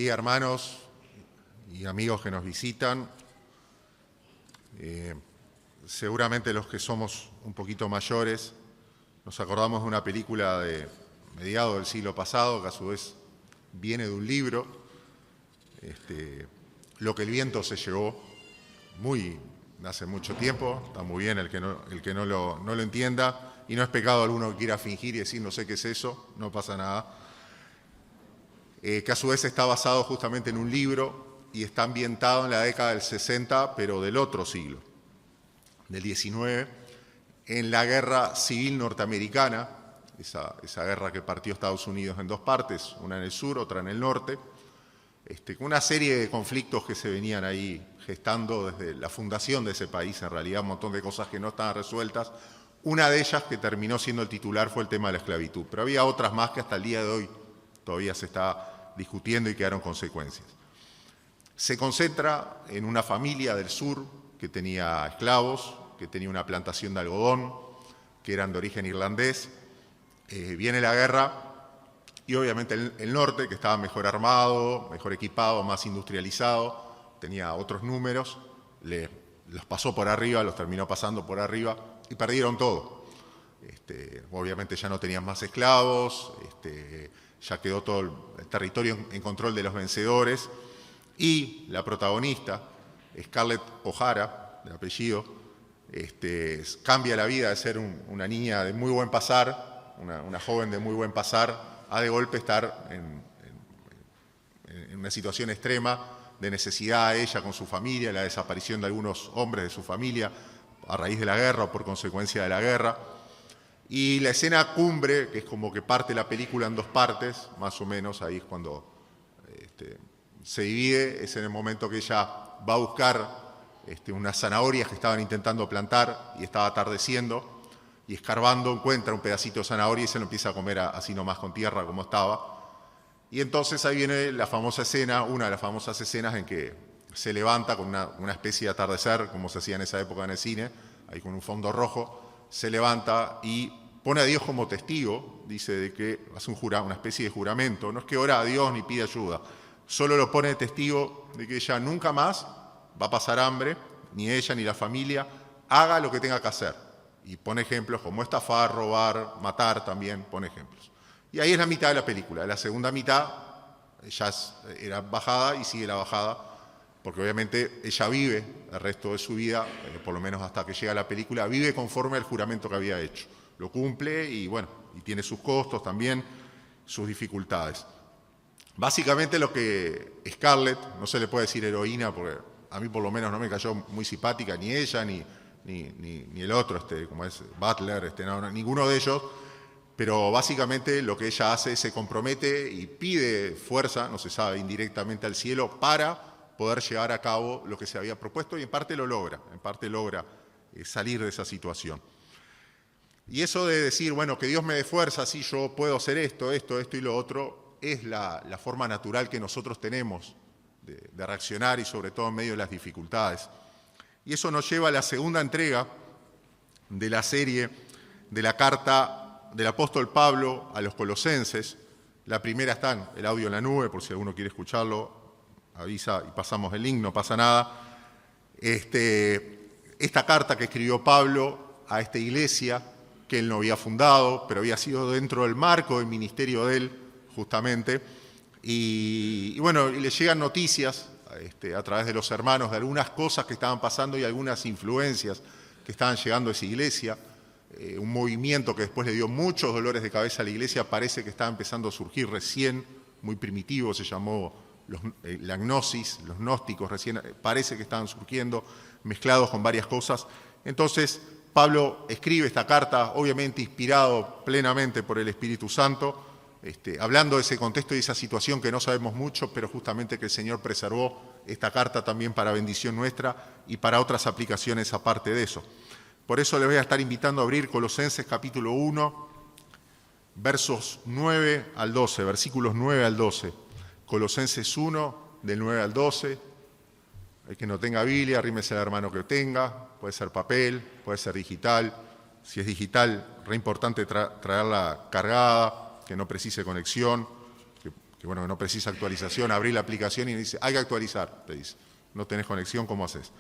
día, hermanos y amigos que nos visitan. Seguramente los que somos un poquito mayores nos acordamos de una película de mediados del siglo pasado, que a su vez viene de un libro, Lo que el viento se llevó, hace mucho tiempo. Está muy bien el que no lo entienda, y no es pecado alguno que quiera fingir y decir no sé qué es eso, no pasa nada. Que a su vez está basado justamente en un libro y está ambientado en la década del 60, pero del otro siglo, del 19, en la guerra civil norteamericana, esa guerra que partió Estados Unidos en dos partes, una en el sur, otra en el norte, con una serie de conflictos que se venían ahí gestando desde la fundación de ese país, en realidad un montón de cosas que no estaban resueltas. Una de ellas, que terminó siendo el titular, fue el tema de la esclavitud, pero había otras más que hasta el día de hoy todavía se está discutiendo y quedaron consecuencias. Se concentra en una familia del sur que tenía esclavos, que tenía una plantación de algodón, que eran de origen irlandés. Viene la guerra y obviamente el norte, que estaba mejor armado, mejor equipado, más industrializado, tenía otros números, los pasó por arriba, los terminó pasando por arriba y perdieron todo. Obviamente ya no tenían más esclavos, ya quedó todo el territorio en control de los vencedores, y la protagonista, Scarlett O'Hara, de apellido, cambia la vida de ser una niña de muy buen pasar, una joven de muy buen pasar, a de golpe estar en una situación extrema de necesidad, ella con su familia, la desaparición de algunos hombres de su familia a raíz de la guerra o por consecuencia de la guerra. Y la escena cumbre, que es como que parte la película en dos partes, más o menos, ahí es cuando se divide, es en el momento que ella va a buscar unas zanahorias que estaban intentando plantar y estaba atardeciendo, y escarbando encuentra un pedacito de zanahoria y se lo empieza a comer así nomás con tierra como estaba. Y entonces ahí viene la famosa escena, una de las famosas escenas en que se levanta con una especie de atardecer, como se hacía en esa época en el cine, ahí con un fondo rojo, se levanta y pone a Dios como testigo, dice de que hace una especie de juramento, no es que ora a Dios ni pide ayuda, solo lo pone de testigo de que ella nunca más va a pasar hambre, ni ella ni la familia, haga lo que tenga que hacer. Y pone ejemplos como estafar, robar, matar también, pone ejemplos. Y ahí es la mitad de la película. La segunda mitad ya era bajada y sigue la bajada, porque obviamente ella vive el resto de su vida, por lo menos hasta que llega la película, vive conforme al juramento que había hecho. Lo cumple y bueno, y tiene sus costos también, sus dificultades. Básicamente lo que Scarlett, no se le puede decir heroína, porque a mí por lo menos no me cayó muy simpática, ni ella, ni el otro, como es Butler, ninguno de ellos, pero básicamente lo que ella hace es se compromete y pide fuerza, no se sabe, indirectamente al cielo, para poder llevar a cabo lo que se había propuesto, y en parte lo logra, salir de esa situación. Y eso de decir, bueno, que Dios me dé fuerza, sí, yo puedo hacer esto y lo otro, es la forma natural que nosotros tenemos de reaccionar, y sobre todo en medio de las dificultades. Y eso nos lleva a la segunda entrega de la serie de la carta del apóstol Pablo a los Colosenses. La primera está en el audio en la nube, por si alguno quiere escucharlo, avisa y pasamos el link, no pasa nada. Esta carta que escribió Pablo a esta iglesia, que él no había fundado, pero había sido dentro del marco del ministerio de él, justamente. Y le llegan noticias a través de los hermanos de algunas cosas que estaban pasando y algunas influencias que estaban llegando a esa iglesia. Un movimiento que después le dio muchos dolores de cabeza a la iglesia, parece que estaba empezando a surgir recién, muy primitivo, se llamó la gnosis, los gnósticos recién parece que estaban surgiendo, mezclados con varias cosas. Entonces Pablo escribe esta carta, obviamente inspirado plenamente por el Espíritu Santo, hablando de ese contexto y de esa situación que no sabemos mucho, pero justamente que el Señor preservó esta carta también para bendición nuestra y para otras aplicaciones aparte de eso. Por eso les voy a estar invitando a abrir Colosenses capítulo 1, versículos 9 al 12. Colosenses 1, del 9 al 12. El que no tenga Biblia, arrímese al hermano que tenga. Puede ser papel, puede ser digital. Si es digital, re importante traerla cargada, que no precise conexión, que que bueno, no precisa actualización, abrí la aplicación y dice, hay que actualizar, te dice. No tenés conexión, ¿cómo haces?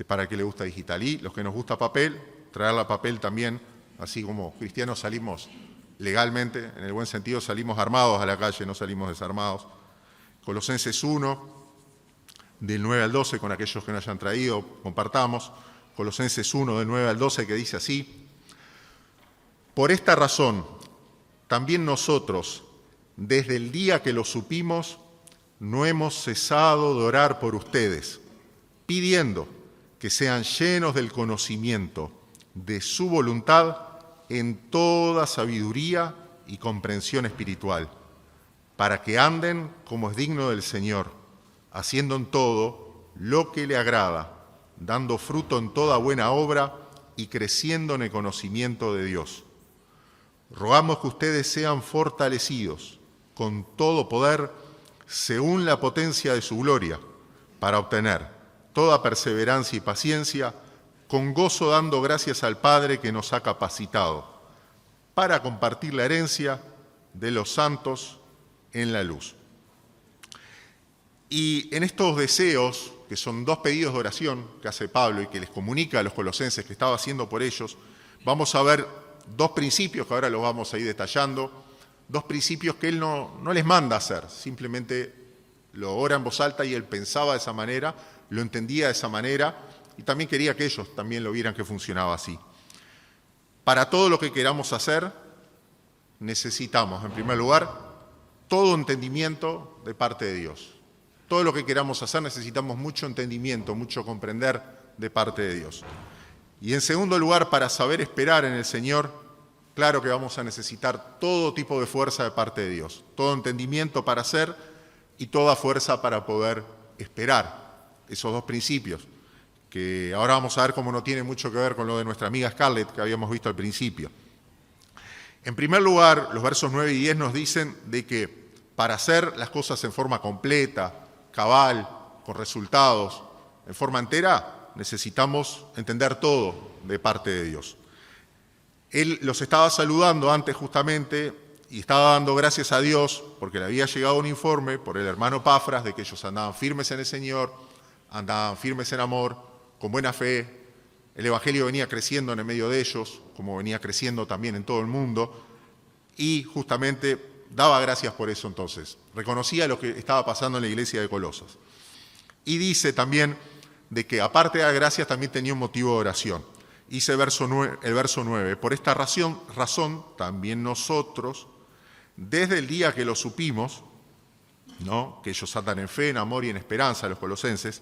Para el que le gusta digital. Y los que nos gusta papel, traerla papel también, así como cristianos salimos legalmente, en el buen sentido, salimos armados a la calle, no salimos desarmados. Colosenses 1, del 9 al 12, con aquellos que no hayan traído, compartamos. Colosenses 1, del 9 al 12, que dice así: por esta razón, también nosotros, desde el día que lo supimos, no hemos cesado de orar por ustedes, pidiendo que sean llenos del conocimiento de su voluntad en toda sabiduría y comprensión espiritual, para que anden como es digno del Señor, haciendo en todo lo que le agrada, dando fruto en toda buena obra y creciendo en el conocimiento de Dios. Rogamos que ustedes sean fortalecidos con todo poder según la potencia de su gloria, para obtener toda perseverancia y paciencia, con gozo dando gracias al Padre que nos ha capacitado para compartir la herencia de los santos en la luz. Y en estos deseos, que son 2 pedidos de oración que hace Pablo y que les comunica a los colosenses que estaba haciendo por ellos, vamos a ver 2 principios que ahora los vamos a ir detallando, 2 principios que él no les manda a hacer, simplemente lo ora en voz alta y él pensaba de esa manera, lo entendía de esa manera y también quería que ellos también lo vieran que funcionaba así. Para todo lo que queramos hacer, necesitamos, en primer lugar, todo entendimiento de parte de Dios. Todo lo que queramos hacer necesitamos mucho entendimiento, mucho comprender de parte de Dios. Y en segundo lugar, para saber esperar en el Señor, claro que vamos a necesitar todo tipo de fuerza de parte de Dios, todo entendimiento para hacer y toda fuerza para poder esperar. Esos 2 principios, que ahora vamos a ver cómo no tiene mucho que ver con lo de nuestra amiga Scarlett que habíamos visto al principio. En primer lugar, los versos 9 y 10 nos dicen de que para hacer las cosas en forma completa, cabal, con resultados, en forma entera, necesitamos entender todo de parte de Dios. Él los estaba saludando antes justamente y estaba dando gracias a Dios porque le había llegado un informe por el hermano Epafras de que ellos andaban firmes en el Señor, andaban firmes en amor, con buena fe. El Evangelio venía creciendo en el medio de ellos, como venía creciendo también en todo el mundo, y justamente daba gracias por eso entonces. Reconocía lo que estaba pasando en la iglesia de Colosas. Y dice también de que aparte de dar gracias también tenía un motivo de oración. Dice el verso 9, por esta razón también nosotros, desde el día que lo supimos, ¿no?, que ellos andan en fe, en amor y en esperanza, los colosenses,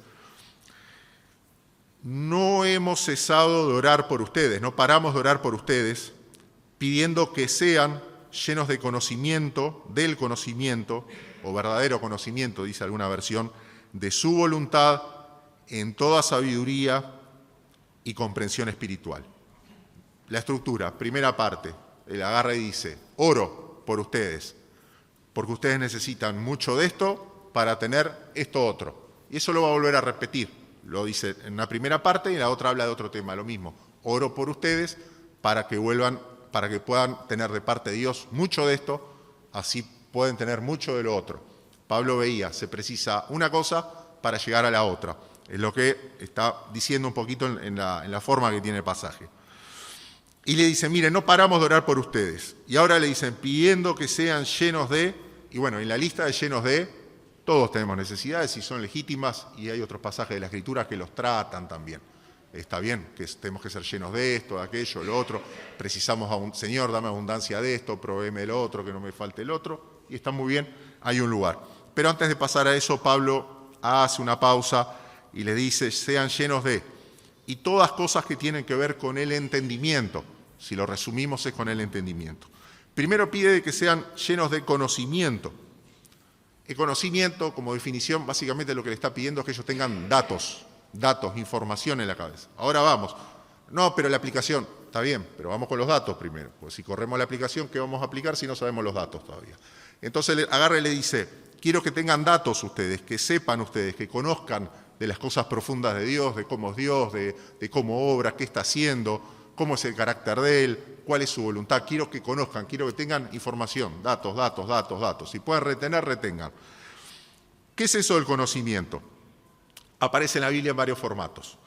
no hemos cesado de orar por ustedes, no paramos de orar por ustedes, pidiendo que sean llenos de conocimiento, del conocimiento, o verdadero conocimiento, dice alguna versión, de su voluntad en toda sabiduría y comprensión espiritual. La estructura, primera parte, él agarra y dice, oro por ustedes, porque ustedes necesitan mucho de esto para tener esto otro. Y eso lo va a volver a repetir. Lo dice en la primera parte y en la otra habla de otro tema, lo mismo. Oro por ustedes para que puedan tener de parte de Dios mucho de esto, así pueden tener mucho de lo otro. Pablo veía, se precisa una cosa para llegar a la otra. Es lo que está diciendo un poquito en la forma que tiene el pasaje. Y le dicen, miren, no paramos de orar por ustedes. Y ahora le dicen, pidiendo que sean llenos de, y bueno, en la lista de llenos de, todos tenemos necesidades y son legítimas y hay otros pasajes de la Escritura que los tratan también. Está bien que tenemos que ser llenos de esto, de aquello, lo otro. Precisamos Señor, dame abundancia de esto, provéeme lo otro, que no me falte el otro. Y está muy bien, hay un lugar. Pero antes de pasar a eso, Pablo hace una pausa y le dice, sean llenos de, y todas cosas que tienen que ver con el entendimiento. Si lo resumimos es con el entendimiento. Primero pide que sean llenos de conocimiento. El conocimiento, como definición, básicamente lo que le está pidiendo es que ellos tengan datos, información en la cabeza. Ahora vamos. No, pero la aplicación, está bien, pero vamos con los datos primero. Pues si corremos la aplicación, ¿qué vamos a aplicar si no sabemos los datos todavía? Entonces agarra y le dice, quiero que tengan datos ustedes, que sepan ustedes, que conozcan de las cosas profundas de Dios, de cómo es Dios, de cómo obra, qué está haciendo, cómo es el carácter de Él, cuál es su voluntad, quiero que conozcan, quiero que tengan información, datos, datos, datos, datos. Si pueden retener, retengan. ¿Qué es eso del conocimiento? Aparece en la Biblia en varios formatos.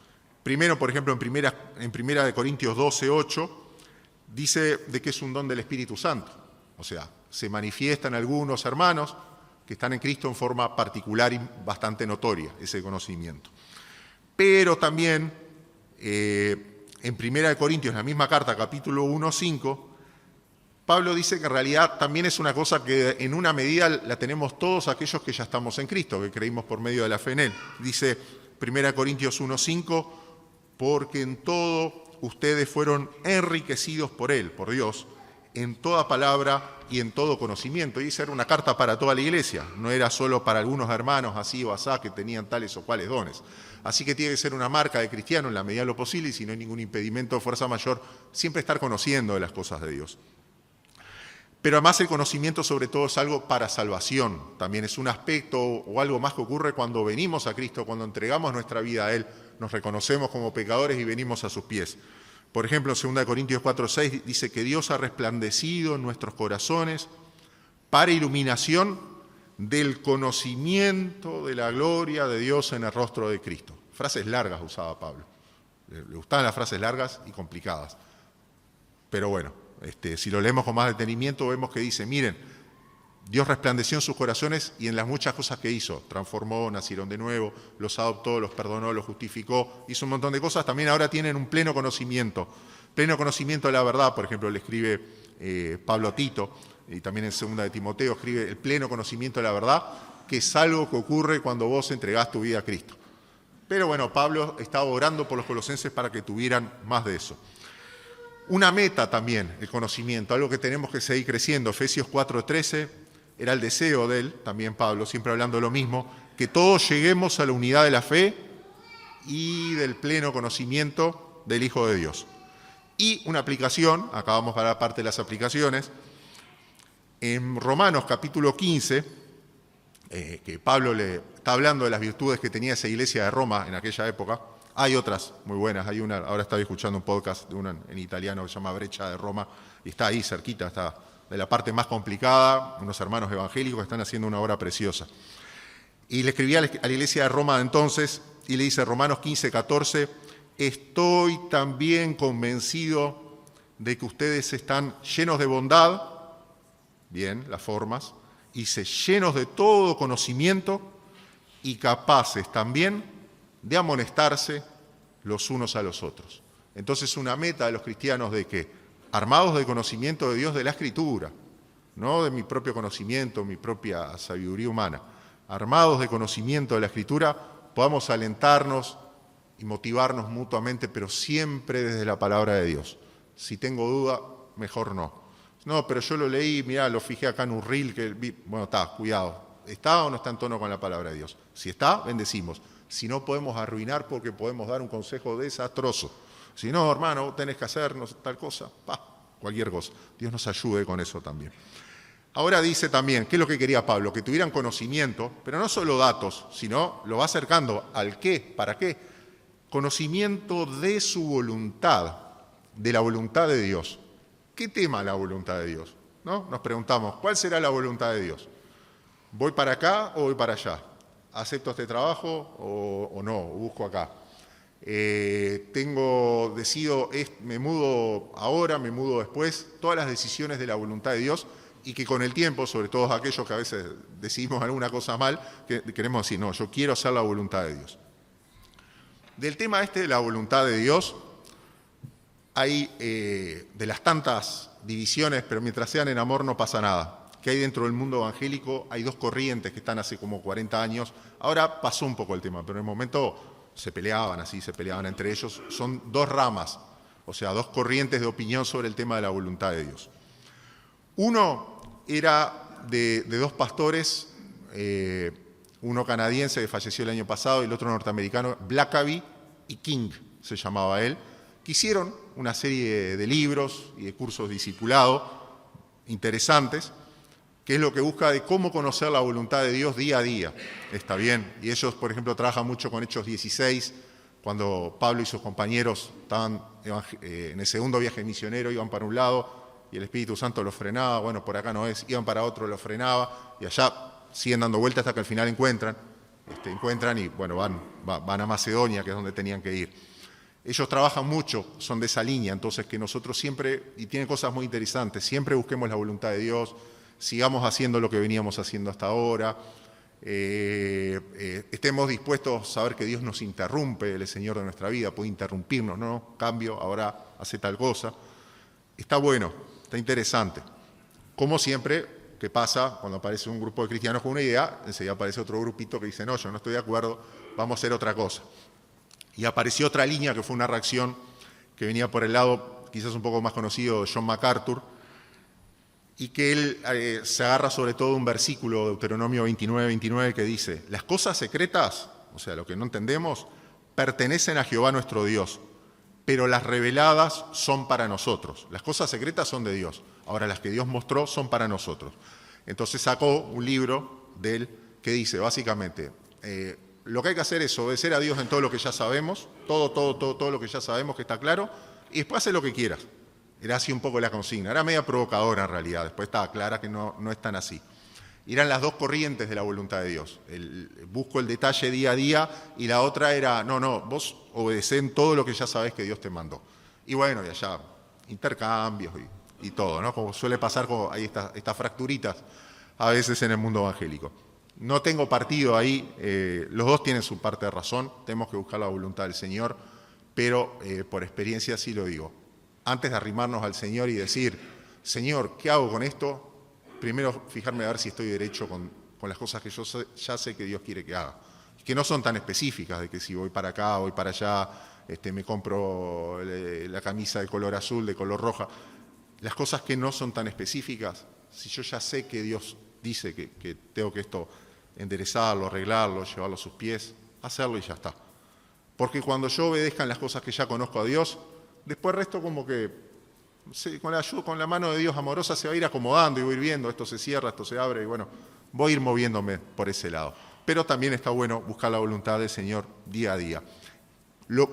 Primero, por ejemplo, en primera de Corintios 12, 8, dice de que es un don del Espíritu Santo. O sea, se manifiestan algunos hermanos que están en Cristo en forma particular y bastante notoria, ese conocimiento. Pero también, en primera de Corintios, en la misma carta, capítulo 1, 5, Pablo dice que en realidad también es una cosa que en una medida la tenemos todos aquellos que ya estamos en Cristo, que creímos por medio de la fe en Él. Dice 1 Corintios 1:5, porque en todo ustedes fueron enriquecidos por Él, por Dios, en toda palabra y en todo conocimiento. Y esa era una carta para toda la iglesia, no era solo para algunos hermanos así o asá que tenían tales o cuales dones. Así que tiene que ser una marca de cristiano en la medida de lo posible y si no hay ningún impedimento de fuerza mayor, siempre estar conociendo de las cosas de Dios. Pero además el conocimiento sobre todo es algo para salvación, también es un aspecto o algo más que ocurre cuando venimos a Cristo, cuando entregamos nuestra vida a Él, nos reconocemos como pecadores y venimos a sus pies. Por ejemplo, en 2 Corintios 4:6 dice que Dios ha resplandecido en nuestros corazones para iluminación del conocimiento de la gloria de Dios en el rostro de Cristo. Frases largas usaba Pablo. Le gustaban las frases largas y complicadas. Pero bueno. Si lo leemos con más detenimiento, vemos que dice, miren, Dios resplandeció en sus corazones y en las muchas cosas que hizo. Transformó, nacieron de nuevo, los adoptó, los perdonó, los justificó, hizo un montón de cosas. También ahora tienen un pleno conocimiento de la verdad. Por ejemplo, le escribe Pablo a Tito, y también en 2 de Timoteo escribe el pleno conocimiento de la verdad, que es algo que ocurre cuando vos entregás tu vida a Cristo. Pero bueno, Pablo estaba orando por los colosenses para que tuvieran más de eso. Una meta también, el conocimiento, algo que tenemos que seguir creciendo. Efesios 4:13 era el deseo de él, también Pablo, siempre hablando de lo mismo, que todos lleguemos a la unidad de la fe y del pleno conocimiento del Hijo de Dios. Y una aplicación, acá vamos para la parte de las aplicaciones, en Romanos capítulo 15, que Pablo le está hablando de las virtudes que tenía esa iglesia de Roma en aquella época. Hay otras muy buenas, hay una, ahora estaba escuchando un podcast de una en italiano que se llama Brecha de Roma, y está ahí cerquita, está de la parte más complicada, unos hermanos evangélicos que están haciendo una obra preciosa. Y le escribía a la iglesia de Roma entonces, y le dice Romanos 15:14, estoy también convencido de que ustedes están llenos de bondad, bien, las formas, y llenos de todo conocimiento y capaces también de amonestarse los unos a los otros. Entonces una meta de los cristianos de que, armados de conocimiento de Dios de la Escritura, no de mi propio conocimiento, mi propia sabiduría humana, armados de conocimiento de la Escritura, podamos alentarnos y motivarnos mutuamente, pero siempre desde la palabra de Dios. Si tengo duda, mejor no. No, pero yo lo leí, mirá, lo fijé acá en un reel, bueno, está, cuidado. ¿Está o no está en tono con la palabra de Dios? Si está, bendecimos. Si no, podemos arruinar porque podemos dar un consejo desastroso. Si no, hermano, tenés que hacernos tal cosa, cualquier cosa. Dios nos ayude con eso también. Ahora dice también, ¿qué es lo que quería Pablo? Que tuvieran conocimiento, pero no solo datos, sino lo va acercando al qué, para qué. Conocimiento de su voluntad, de la voluntad de Dios. ¿Qué tema la voluntad de Dios? ¿No? Nos preguntamos, ¿cuál será la voluntad de Dios? ¿Voy para acá o voy para allá? ¿Acepto este trabajo o no? ¿O busco acá? Decido, me mudo ahora, me mudo después. Todas las decisiones de la voluntad de Dios y que con el tiempo, sobre todo aquellos que a veces decidimos alguna cosa mal, que queremos decir, no, yo quiero hacer la voluntad de Dios. Del tema de la voluntad de Dios, hay de las tantas divisiones, pero mientras sean en amor no pasa nada. Que hay dentro del mundo evangélico, hay dos corrientes que están hace como 40 años. Ahora pasó un poco el tema, pero en el momento se peleaban entre ellos. Son dos ramas, o sea, dos corrientes de opinión sobre el tema de la voluntad de Dios. Uno era de dos pastores, uno canadiense que falleció el año pasado y el otro norteamericano, Blackaby y King se llamaba él, que hicieron una serie de libros y de cursos discipulado interesantes, que es lo que busca de cómo conocer la voluntad de Dios día a día. Está bien. Y ellos, por ejemplo, trabajan mucho con Hechos 16, cuando Pablo y sus compañeros estaban en el segundo viaje misionero, iban para un lado y el Espíritu Santo los frenaba, bueno, por acá no es, iban para otro, los frenaba, y allá siguen dando vueltas hasta que al final encuentran y bueno, van a Macedonia, que es donde tenían que ir. Ellos trabajan mucho, son de esa línea, entonces que nosotros siempre, y tienen cosas muy interesantes, siempre busquemos la voluntad de Dios, sigamos haciendo lo que veníamos haciendo hasta ahora, estemos dispuestos a saber que Dios nos interrumpe, Él es Señor de nuestra vida, puede interrumpirnos, no, cambio, ahora hace tal cosa. Está bueno, está interesante. Como siempre, ¿qué pasa cuando aparece un grupo de cristianos con una idea? Enseguida aparece otro grupito que dice, no, yo no estoy de acuerdo, vamos a hacer otra cosa. Y apareció otra línea que fue una reacción que venía por el lado quizás un poco más conocido de John MacArthur, y que él se agarra sobre todo un versículo de Deuteronomio 29 que dice, las cosas secretas, o sea, lo que no entendemos, pertenecen a Jehová nuestro Dios, pero las reveladas son para nosotros. Las cosas secretas son de Dios, ahora las que Dios mostró son para nosotros. Entonces sacó un libro de él que dice, básicamente, lo que hay que hacer es obedecer a Dios en todo lo que ya sabemos, todo lo que ya sabemos que está claro, y después hacer lo que quieras. Era así un poco la consigna, era media provocadora en realidad, después estaba clara que no es tan así. Eran las dos corrientes de la voluntad de Dios. Busco el detalle día a día y la otra era, no, vos obedecés en todo lo que ya sabés que Dios te mandó. Y bueno, y allá intercambios y todo, ¿no? Como suele pasar, hay estas fracturitas a veces en el mundo evangélico. No tengo partido ahí, los dos tienen su parte de razón, tenemos que buscar la voluntad del Señor, pero por experiencia sí lo digo. Antes de arrimarnos al Señor y decir, Señor, ¿qué hago con esto? Primero fijarme a ver si estoy derecho con las cosas que yo ya sé que Dios quiere que haga. Que no son tan específicas, de que si voy para acá, voy para allá, me compro la camisa de color azul, de color roja. Las cosas que no son tan específicas, si yo ya sé que Dios dice que tengo que esto enderezarlo, arreglarlo, llevarlo a sus pies, hacerlo y ya está. Porque cuando yo obedezca en las cosas que ya conozco a Dios, después el resto como que con la mano de Dios amorosa se va a ir acomodando y voy a ir viendo, esto se cierra, esto se abre y bueno, voy a ir moviéndome por ese lado. Pero también está bueno buscar la voluntad del Señor día a día.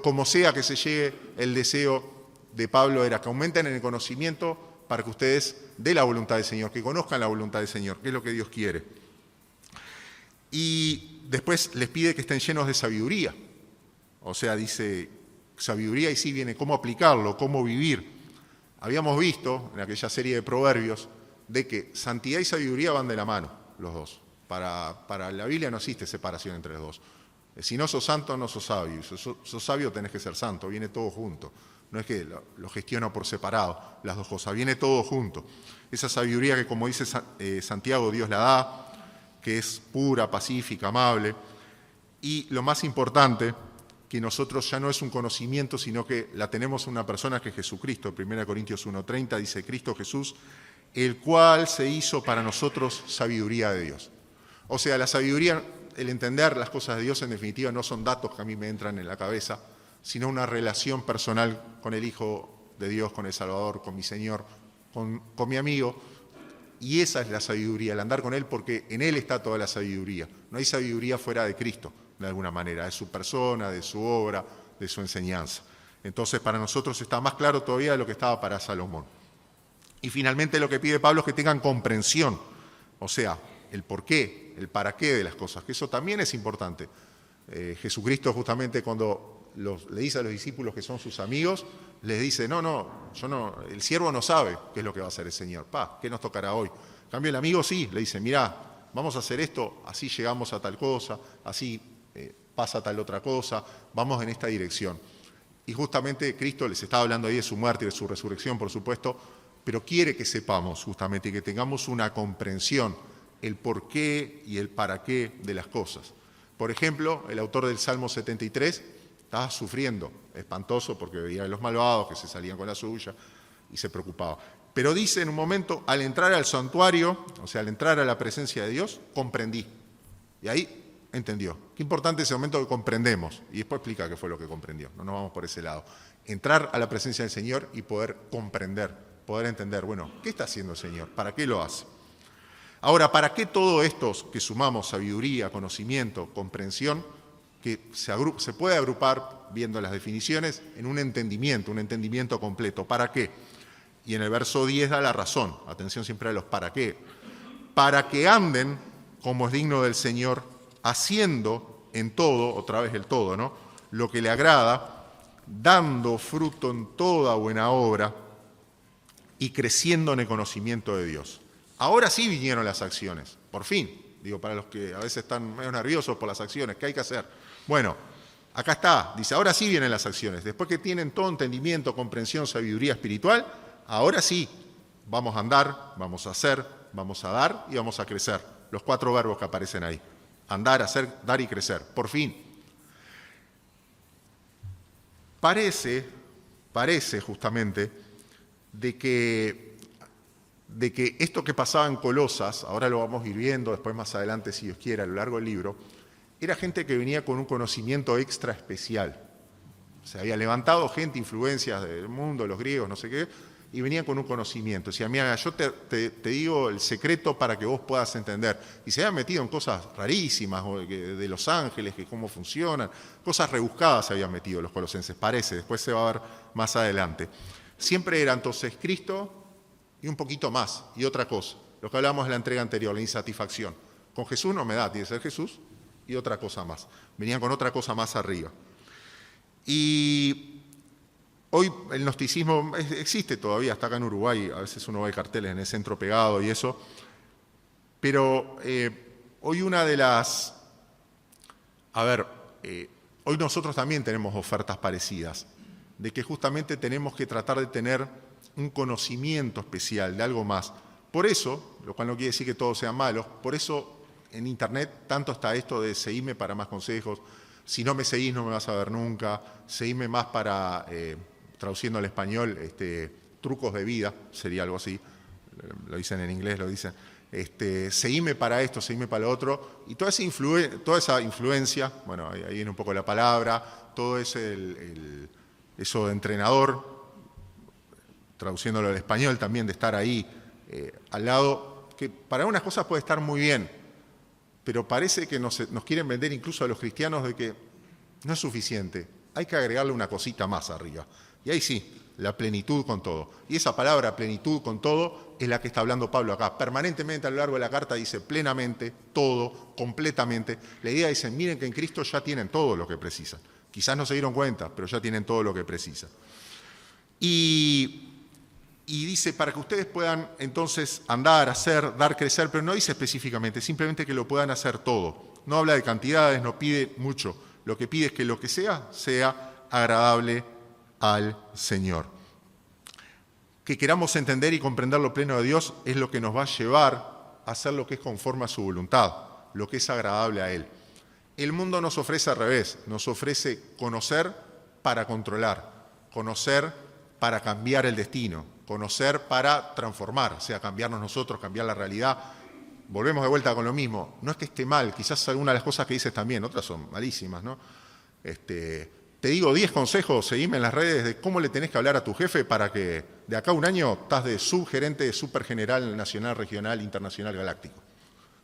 Como sea que se llegue, el deseo de Pablo era que aumenten en el conocimiento para que ustedes den la voluntad del Señor, que conozcan la voluntad del Señor, que es lo que Dios quiere. Y después les pide que estén llenos de sabiduría. O sea, dice sabiduría y sí viene cómo aplicarlo, cómo vivir. Habíamos visto en aquella serie de proverbios de que santidad y sabiduría van de la mano, los dos. Para la Biblia no existe separación entre los dos. Si no sos santo, no sos sabio. Si sos sabio, tenés que ser santo. Viene todo junto. No es que lo gestiona por separado, las dos cosas. Viene todo junto. Esa sabiduría que, como dice Santiago, Dios la da, que es pura, pacífica, amable. Y lo más importante, que nosotros ya no es un conocimiento, sino que la tenemos una persona que es Jesucristo. 1 Corintios 1:30 dice, Cristo Jesús, el cual se hizo para nosotros sabiduría de Dios. O sea, la sabiduría, el entender las cosas de Dios, en definitiva, no son datos que a mí me entran en la cabeza, sino una relación personal con el Hijo de Dios, con el Salvador, con mi Señor, con mi amigo. Y esa es la sabiduría, el andar con Él, porque en Él está toda la sabiduría. No hay sabiduría fuera de Cristo, de alguna manera, de su persona, de su obra, de su enseñanza. Entonces, para nosotros está más claro todavía de lo que estaba para Salomón. Y finalmente lo que pide Pablo es que tengan comprensión, o sea, el porqué, el para qué de las cosas, que eso también es importante. Jesucristo justamente cuando le dice a los discípulos que son sus amigos, les dice, el siervo no sabe qué es lo que va a hacer el Señor, ¿qué nos tocará hoy? En cambio el amigo sí, le dice, mirá, vamos a hacer esto, así llegamos a tal cosa, así pasa tal otra cosa, vamos en esta dirección. Y justamente Cristo les estaba hablando ahí de su muerte y de su resurrección, por supuesto, pero quiere que sepamos justamente y que tengamos una comprensión, el por qué y el para qué de las cosas. Por ejemplo, el autor del Salmo 73 estaba sufriendo, espantoso, porque veía a los malvados que se salían con la suya y se preocupaba. Pero dice en un momento, al entrar al santuario, o sea, al entrar a la presencia de Dios, comprendí. Y ahí entendió. Qué importante ese momento que comprendemos. Y después explica qué fue lo que comprendió. No nos vamos por ese lado. Entrar a la presencia del Señor y poder comprender, poder entender, bueno, ¿qué está haciendo el Señor? ¿Para qué lo hace? Ahora, ¿para qué todo esto que sumamos sabiduría, conocimiento, comprensión? que se puede agrupar, viendo las definiciones, en un entendimiento completo. ¿Para qué? Y en el verso 10 da la razón. Atención siempre a los para qué. Para que anden como es digno del Señor, haciendo en todo, otra vez el todo, ¿no?, lo que le agrada, dando fruto en toda buena obra y creciendo en el conocimiento de Dios. Ahora sí vinieron las acciones, por fin. Digo, para los que a veces están medio nerviosos por las acciones, ¿qué hay que hacer? Bueno, acá está, dice, ahora sí vienen las acciones. Después que tienen todo entendimiento, comprensión, sabiduría espiritual, ahora sí vamos a andar, vamos a hacer, vamos a dar y vamos a crecer. Los 4 verbos que aparecen ahí. Andar, hacer, dar y crecer. Por fin. Parece justamente de que esto que pasaba en Colosas, ahora lo vamos a ir viendo, después más adelante, si Dios quiere, a lo largo del libro, era gente que venía con un conocimiento extra especial. Se había levantado gente, influencias del mundo, los griegos, no sé qué, y venían con un conocimiento. Decía, mira, yo te digo el secreto para que vos puedas entender. Y se habían metido en cosas rarísimas, de los ángeles, que cómo funcionan, cosas rebuscadas se habían metido los colosenses, parece, después se va a ver más adelante. Siempre era entonces Cristo y un poquito más, y otra cosa. Lo que hablábamos en la entrega anterior, la insatisfacción. Con Jesús no me da, tiene que ser Jesús y otra cosa más. Venían con otra cosa más arriba. Y hoy el gnosticismo existe todavía, está acá en Uruguay, a veces uno ve carteles en el centro pegado y eso, pero hoy una de las... hoy nosotros también tenemos ofertas parecidas, de que justamente tenemos que tratar de tener un conocimiento especial de algo más. Por eso, lo cual no quiere decir que todos sean malos, por eso en Internet tanto está esto de seguirme para más consejos, si no me seguís no me vas a ver nunca, seguime más para, traduciendo al español, trucos de vida, sería algo así, lo dicen en inglés, lo dicen, seguime para esto, seguime para lo otro, y toda esa influencia, bueno, ahí viene un poco la palabra, todo eso de entrenador, traduciéndolo al español también, de estar ahí al lado, que para unas cosas puede estar muy bien, pero parece que nos quieren vender incluso a los cristianos de que no es suficiente, hay que agregarle una cosita más arriba. Y ahí sí, la plenitud con todo. Y esa palabra plenitud con todo es la que está hablando Pablo acá. Permanentemente a lo largo de la carta dice plenamente, todo, completamente. La idea es, miren que en Cristo ya tienen todo lo que precisan. Quizás no se dieron cuenta, pero ya tienen todo lo que precisan. Y dice, para que ustedes puedan entonces andar, hacer, dar, crecer, pero no dice específicamente, simplemente que lo puedan hacer todo. No habla de cantidades, no pide mucho. Lo que pide es que lo que sea agradable al Señor. Que queramos entender y comprender lo pleno de Dios es lo que nos va a llevar a hacer lo que es conforme a su voluntad, lo que es agradable a Él. El mundo nos ofrece al revés, nos ofrece conocer para controlar, conocer para cambiar el destino, conocer para transformar, o sea, cambiarnos nosotros, cambiar la realidad. Volvemos de vuelta con lo mismo. No es que esté mal, quizás algunas de las cosas que dices también, otras son malísimas, ¿no? Te digo 10 consejos, seguime en las redes de cómo le tenés que hablar a tu jefe para que de acá a un año estás de subgerente, supergeneral, nacional, regional, internacional, galáctico.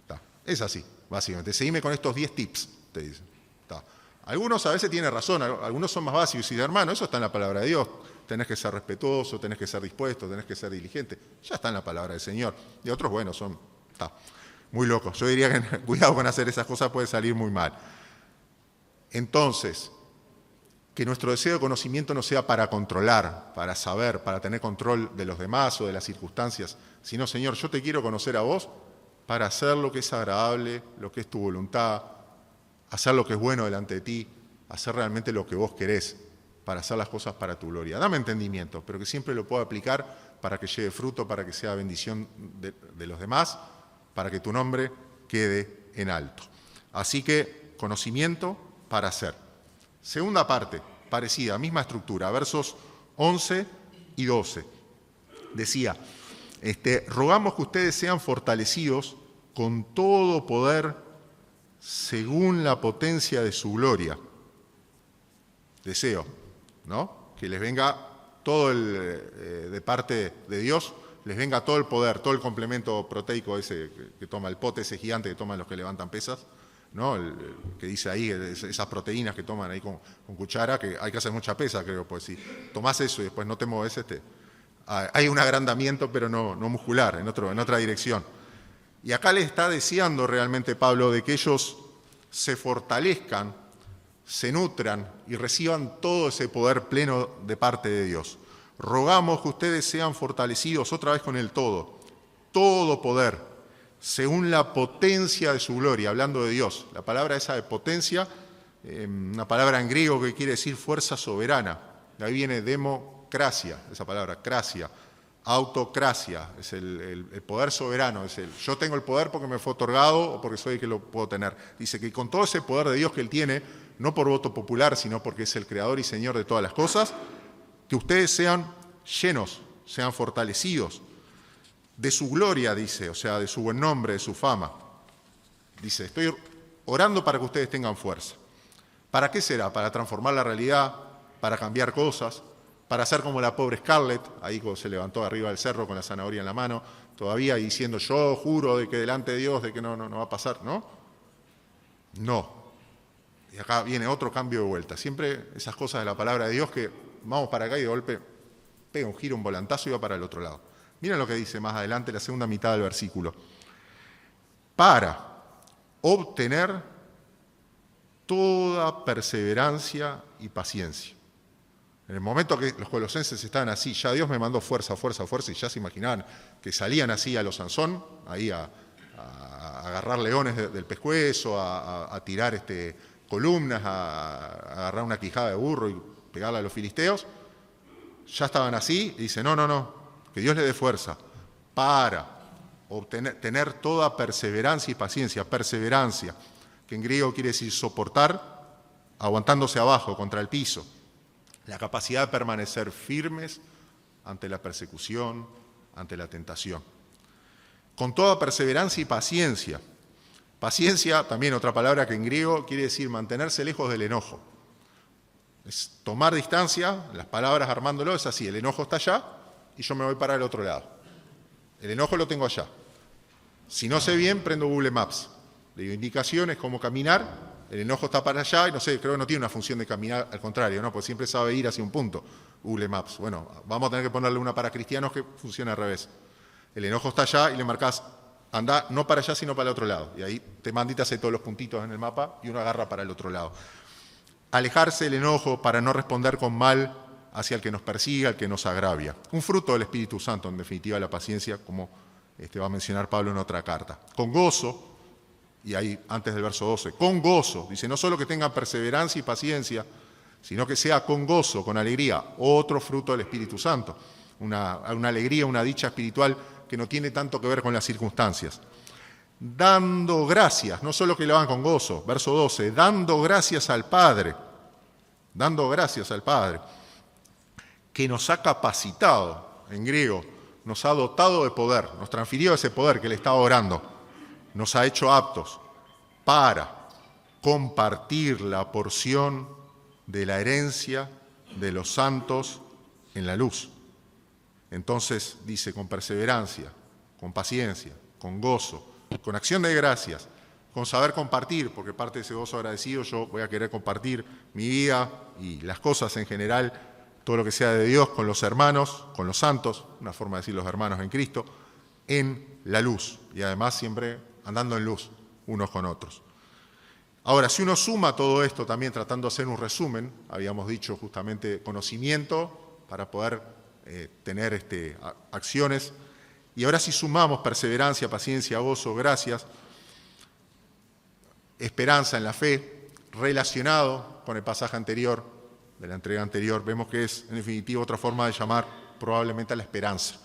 Está. Es así, básicamente. Seguime con estos 10 tips, te dicen. Está. Algunos a veces tienen razón, algunos son más básicos y de hermano, eso está en la palabra de Dios. Tenés que ser respetuoso, tenés que ser dispuesto, tenés que ser diligente. Ya está en la palabra del Señor. Y otros, bueno, son muy locos. Yo diría que cuidado con hacer esas cosas, puede salir muy mal. Entonces, que nuestro deseo de conocimiento no sea para controlar, para saber, para tener control de los demás o de las circunstancias, sino, Señor, yo te quiero conocer a vos para hacer lo que es agradable, lo que es tu voluntad, hacer lo que es bueno delante de ti, hacer realmente lo que vos querés, para hacer las cosas para tu gloria. Dame entendimiento, pero que siempre lo pueda aplicar para que lleve fruto, para que sea bendición de los demás, para que tu nombre quede en alto. Así que, conocimiento para hacer. Segunda parte, parecida, misma estructura, versos 11 y 12. Decía, rogamos que ustedes sean fortalecidos con todo poder según la potencia de su gloria. Deseo, ¿no? Que les venga todo de parte de Dios, les venga todo el poder, todo el complemento proteico ese que toma el pote, ese gigante que toman los que levantan pesas, ¿no? Que dice ahí, esas proteínas que toman ahí con cuchara, que hay que hacer mucha pesa, creo, pues si tomás eso y después no te mueves, hay un agrandamiento, pero no muscular, en otra dirección. Y acá le está deseando realmente Pablo de que ellos se fortalezcan, se nutran y reciban todo ese poder pleno de parte de Dios. Rogamos que ustedes sean fortalecidos otra vez con el todo poder, según la potencia de su gloria, hablando de Dios. La palabra esa de potencia, una palabra en griego que quiere decir fuerza soberana. De ahí viene democracia, esa palabra, cracia, autocracia, es el poder soberano, yo tengo el poder porque me fue otorgado o porque soy el que lo puedo tener. Dice que con todo ese poder de Dios que Él tiene, no por voto popular, sino porque es el creador y señor de todas las cosas, que ustedes sean llenos, sean fortalecidos de su gloria, dice, o sea, de su buen nombre, de su fama. Dice, estoy orando para que ustedes tengan fuerza. ¿Para qué será? Para transformar la realidad, para cambiar cosas, para ser como la pobre Scarlett, ahí se levantó arriba del cerro con la zanahoria en la mano, todavía diciendo, yo juro de que delante de Dios, de que no va a pasar, ¿no? No. Y acá viene otro cambio de vuelta. Siempre esas cosas de la palabra de Dios que vamos para acá y de golpe pega un giro, un volantazo y va para el otro lado. Miren lo que dice más adelante, la segunda mitad del versículo. Para obtener toda perseverancia y paciencia. En el momento que los colosenses estaban así, ya Dios me mandó fuerza, y ya se imaginaban que salían así a los Sansón, ahí a agarrar leones del pescuezo, a tirar columnas, a agarrar una quijada de burro y pegarla a los filisteos. Ya estaban así y dice, no, que Dios le dé fuerza para tener toda perseverancia y paciencia. Perseverancia, que en griego quiere decir soportar, aguantándose abajo contra el piso. La capacidad de permanecer firmes ante la persecución, ante la tentación. Con toda perseverancia y paciencia. Paciencia, también otra palabra que en griego quiere decir mantenerse lejos del enojo. Es tomar distancia, las palabras armándolo, es así, el enojo está allá y yo me voy para el otro lado. El enojo lo tengo allá. Si no sé bien, prendo Google Maps. Le digo indicaciones, cómo caminar. El enojo está para allá y no sé, creo que no tiene una función de caminar, al contrario, ¿no? Porque siempre sabe ir hacia un punto, Google Maps. Bueno, vamos a tener que ponerle una para cristianos que funcione al revés. El enojo está allá y le marcás, anda no para allá, sino para el otro lado. Y ahí te mandita hace todos los puntitos en el mapa y uno agarra para el otro lado. Alejarse del enojo para no responder con mal hacia el que nos persigue, al que nos agravia. Un fruto del Espíritu Santo, en definitiva, la paciencia, como va a mencionar Pablo en otra carta. Con gozo. Y ahí, antes del verso 12, con gozo, dice, no solo que tengan perseverancia y paciencia, sino que sea con gozo, con alegría, otro fruto del Espíritu Santo, una alegría, una dicha espiritual que no tiene tanto que ver con las circunstancias. Dando gracias, no solo que lo hagan con gozo, verso 12, dando gracias al Padre, que nos ha capacitado, en griego, nos ha dotado de poder, nos transfirió ese poder que le estaba orando, nos ha hecho aptos para compartir la porción de la herencia de los santos en la luz. Entonces dice, con perseverancia, con paciencia, con gozo, con acción de gracias, con saber compartir, porque parte de ese gozo agradecido yo voy a querer compartir mi vida y las cosas en general, todo lo que sea de Dios con los hermanos, con los santos, una forma de decir los hermanos en Cristo, en la luz y además siempre andando en luz unos con otros. Ahora, si uno suma todo esto también tratando de hacer un resumen, habíamos dicho justamente conocimiento para poder tener acciones, y ahora si sumamos perseverancia, paciencia, gozo, gracias, esperanza en la fe, relacionado con el pasaje anterior, de la entrega anterior, vemos que es en definitiva otra forma de llamar probablemente a la esperanza,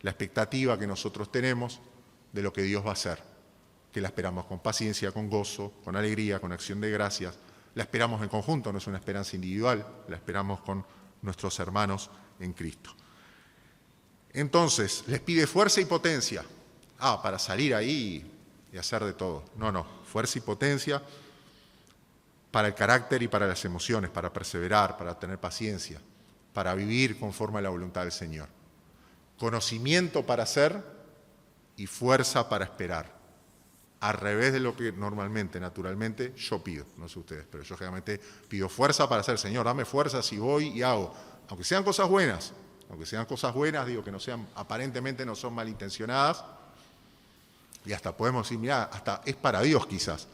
la expectativa que nosotros tenemos de lo que Dios va a hacer, que la esperamos con paciencia, con gozo, con alegría, con acción de gracias, la esperamos en conjunto, no es una esperanza individual, la esperamos con nuestros hermanos en Cristo. Entonces, les pide fuerza y potencia, para salir ahí y hacer de todo. No, fuerza y potencia para el carácter y para las emociones, para perseverar, para tener paciencia, para vivir conforme a la voluntad del Señor. Conocimiento para hacer y fuerza para esperar. al revés de lo que normalmente, naturalmente, yo pido. No sé ustedes, pero yo generalmente pido fuerza para hacer. Señor, dame fuerza si voy y hago. Aunque sean cosas buenas, digo que no sean, aparentemente no son malintencionadas, y hasta podemos decir, mira, hasta es para Dios quizás.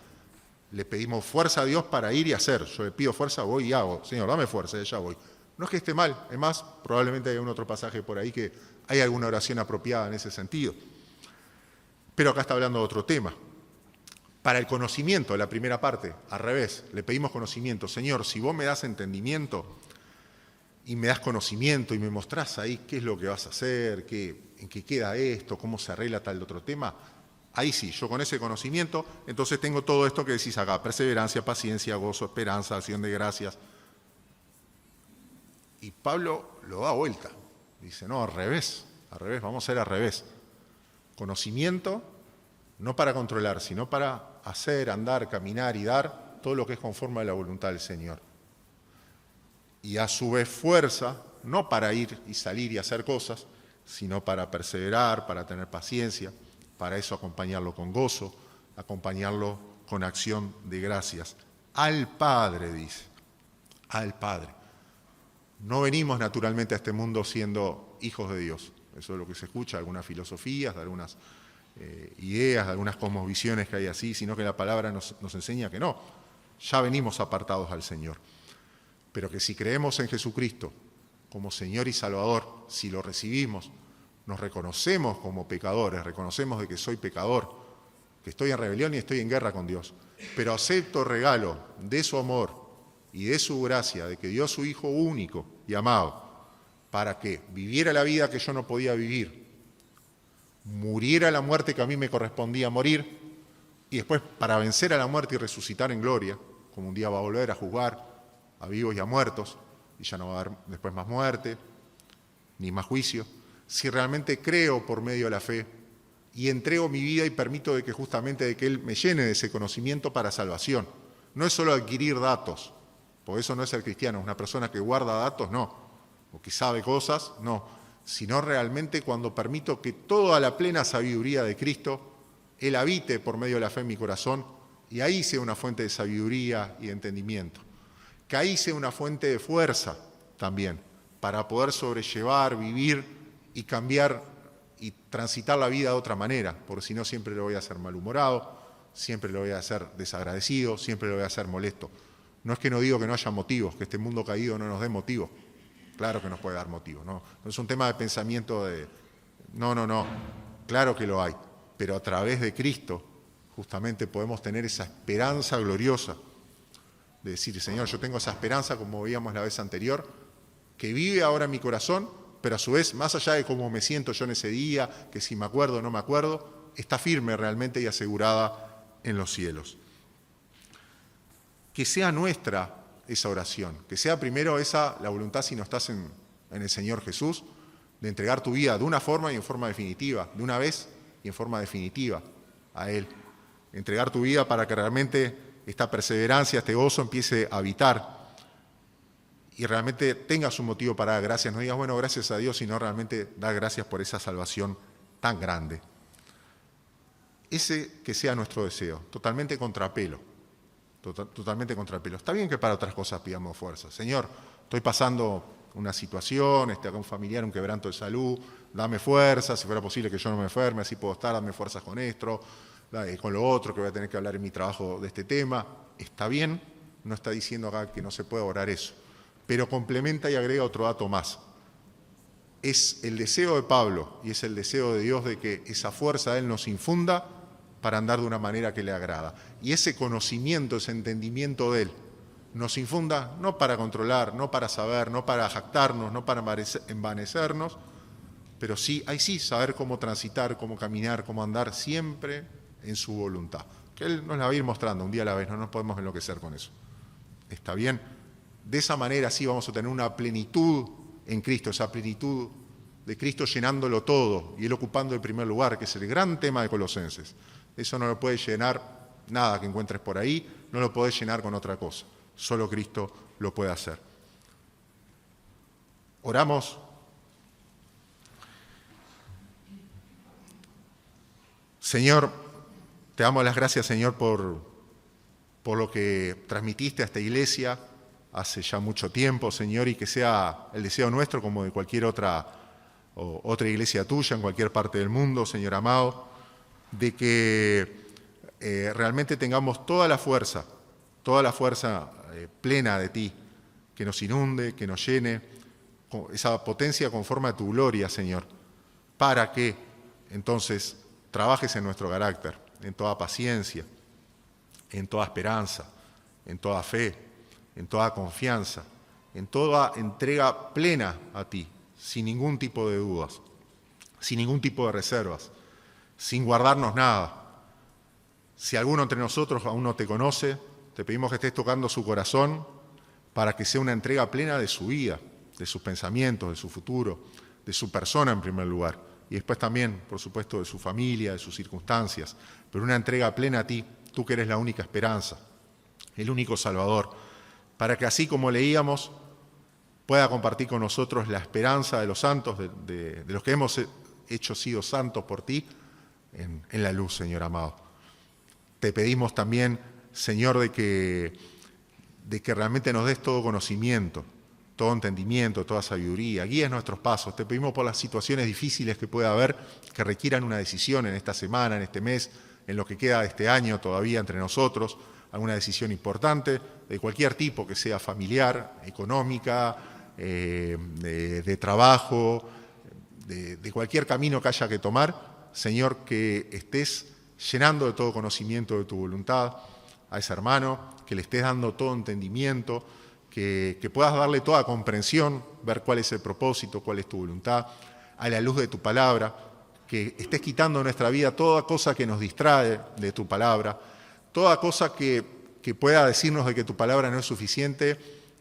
Le pedimos fuerza a Dios para ir y hacer. Yo le pido fuerza, voy y hago. Señor, dame fuerza, y ya voy. No es que esté mal, es más, probablemente hay un otro pasaje por ahí que hay alguna oración apropiada en ese sentido. Pero acá está hablando de otro tema. Para el conocimiento, la primera parte, al revés, le pedimos conocimiento. Señor, si vos me das entendimiento y me das conocimiento y me mostrás ahí qué es lo que vas a hacer, en qué queda esto, cómo se arregla tal otro tema, ahí sí, yo con ese conocimiento, entonces tengo todo esto que decís acá, perseverancia, paciencia, gozo, esperanza, acción de gracias. Y Pablo lo da vuelta. Dice, no, al revés, vamos a hacer al revés. Conocimiento, no para controlar, sino para hacer, andar, caminar y dar todo lo que es conforme a la voluntad del Señor. Y a su vez fuerza, no para ir y salir y hacer cosas, sino para perseverar, para tener paciencia, para eso acompañarlo con gozo, acompañarlo con acción de gracias. Al Padre, dice, al Padre. No venimos naturalmente a este mundo siendo hijos de Dios. Eso es lo que se escucha, de algunas filosofías, de algunas ideas, de algunas cosmovisiones que hay así, sino que la palabra nos enseña que no. Ya venimos apartados al Señor. Pero que si creemos en Jesucristo como Señor y Salvador, si lo recibimos, nos reconocemos como pecadores, reconocemos de que soy pecador, que estoy en rebelión y estoy en guerra con Dios, pero acepto el regalo de su amor y de su gracia, de que dio a su Hijo único y amado, para que viviera la vida que yo no podía vivir, muriera la muerte que a mí me correspondía morir, y después para vencer a la muerte y resucitar en gloria, como un día va a volver a juzgar a vivos y a muertos, y ya no va a haber después más muerte, ni más juicio. Si realmente creo por medio de la fe y entrego mi vida y permito de que justamente de que Él me llene de ese conocimiento para salvación. No es solo adquirir datos, porque eso no es el cristiano, es una persona que guarda datos, no, o que sabe cosas, no, sino realmente cuando permito que toda la plena sabiduría de Cristo, Él habite por medio de la fe en mi corazón, y ahí sea una fuente de sabiduría y de entendimiento. Que ahí sea una fuente de fuerza también, para poder sobrellevar, vivir y cambiar y transitar la vida de otra manera, porque si no siempre lo voy a hacer malhumorado, siempre lo voy a hacer desagradecido, siempre lo voy a hacer molesto. No es que no digo que no haya motivos, que este mundo caído no nos dé motivos. Claro que nos puede dar motivos, ¿no? No es un tema de pensamiento de... No, claro que lo hay, pero a través de Cristo justamente podemos tener esa esperanza gloriosa de decir, Señor, yo tengo esa esperanza, como veíamos la vez anterior, que vive ahora en mi corazón, pero a su vez, más allá de cómo me siento yo en ese día, que si me acuerdo o no me acuerdo, está firme realmente y asegurada en los cielos. Que sea nuestra esa oración, que sea primero esa la voluntad, si no estás en el Señor Jesús, de entregar tu vida de una forma y en forma definitiva, de una vez y en forma definitiva a Él. Entregar tu vida para que realmente esta perseverancia, este gozo empiece a habitar y realmente tengas un motivo para dar gracias. No digas, bueno, gracias a Dios, sino realmente dar gracias por esa salvación tan grande. Ese que sea nuestro deseo, totalmente contrapelo. Totalmente contrapelo. Está bien que para otras cosas pidamos fuerza. Señor, estoy pasando una situación, acá un familiar, un quebranto de salud, dame fuerza, si fuera posible que yo no me enferme, así puedo estar, dame fuerzas con esto, con lo otro, que voy a tener que hablar en mi trabajo de este tema. Está bien, no está diciendo acá que no se puede orar eso, pero complementa y agrega otro dato más. Es el deseo de Pablo y es el deseo de Dios de que esa fuerza de Él nos infunda para andar de una manera que le agrada. Y ese conocimiento, ese entendimiento de Él, nos infunda no para controlar, no para saber, no para jactarnos, no para envanecernos, pero sí, ahí sí, saber cómo transitar, cómo caminar, cómo andar siempre en su voluntad. Que Él nos la va a ir mostrando un día a la vez, no nos podemos enloquecer con eso. ¿Está bien? De esa manera sí vamos a tener una plenitud en Cristo, esa plenitud de Cristo llenándolo todo y Él ocupando el primer lugar, que es el gran tema de Colosenses. Eso no lo puede llenar nada que encuentres por ahí, no lo podés llenar con otra cosa. Solo Cristo lo puede hacer. Oramos. Señor, Te damos las gracias, Señor, por lo que transmitiste a esta iglesia hace ya mucho tiempo, Señor, y que sea el deseo nuestro como de cualquier otra iglesia tuya en cualquier parte del mundo, Señor amado, de que realmente tengamos toda la fuerza plena de ti, que nos inunde, que nos llene, esa potencia conforme a tu gloria, Señor, para que entonces trabajes en nuestro carácter, en toda paciencia, en toda esperanza, en toda fe, en toda confianza, en toda entrega plena a ti, sin ningún tipo de dudas, sin ningún tipo de reservas, sin guardarnos nada. Si alguno entre nosotros aún no te conoce, te pedimos que estés tocando su corazón para que sea una entrega plena de su vida, de sus pensamientos, de su futuro, de su persona en primer lugar, y después también, por supuesto, de su familia, de sus circunstancias, pero una entrega plena a ti, tú que eres la única esperanza, el único Salvador, para que así como leíamos, pueda compartir con nosotros la esperanza de los santos, de los que hemos sido santos por ti, en la luz, Señor amado. Te pedimos también, Señor, de que realmente nos des todo conocimiento, todo entendimiento, toda sabiduría, guíes nuestros pasos. Te pedimos por las situaciones difíciles que pueda haber, que requieran una decisión en esta semana, en este mes, en lo que queda de este año todavía entre nosotros, alguna decisión importante, de cualquier tipo, que sea familiar, económica, de trabajo, de cualquier camino que haya que tomar. Señor, que estés llenando de todo conocimiento de tu voluntad a ese hermano, que le estés dando todo entendimiento, que puedas darle toda comprensión, ver cuál es el propósito, cuál es tu voluntad, a la luz de tu palabra, que estés quitando de nuestra vida toda cosa que nos distrae de tu palabra, toda cosa que pueda decirnos de que tu palabra no es suficiente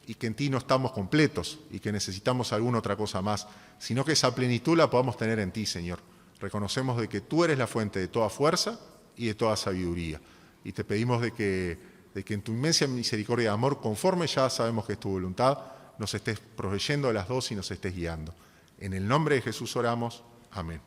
y que en ti no estamos completos y que necesitamos alguna otra cosa más, sino que esa plenitud la podamos tener en ti, Señor. Reconocemos de que tú eres la fuente de toda fuerza y de toda sabiduría. Y te pedimos de que en tu inmensa misericordia y amor, conforme ya sabemos que es tu voluntad, nos estés proveyendo de las dos y nos estés guiando. En el nombre de Jesús oramos. Amén.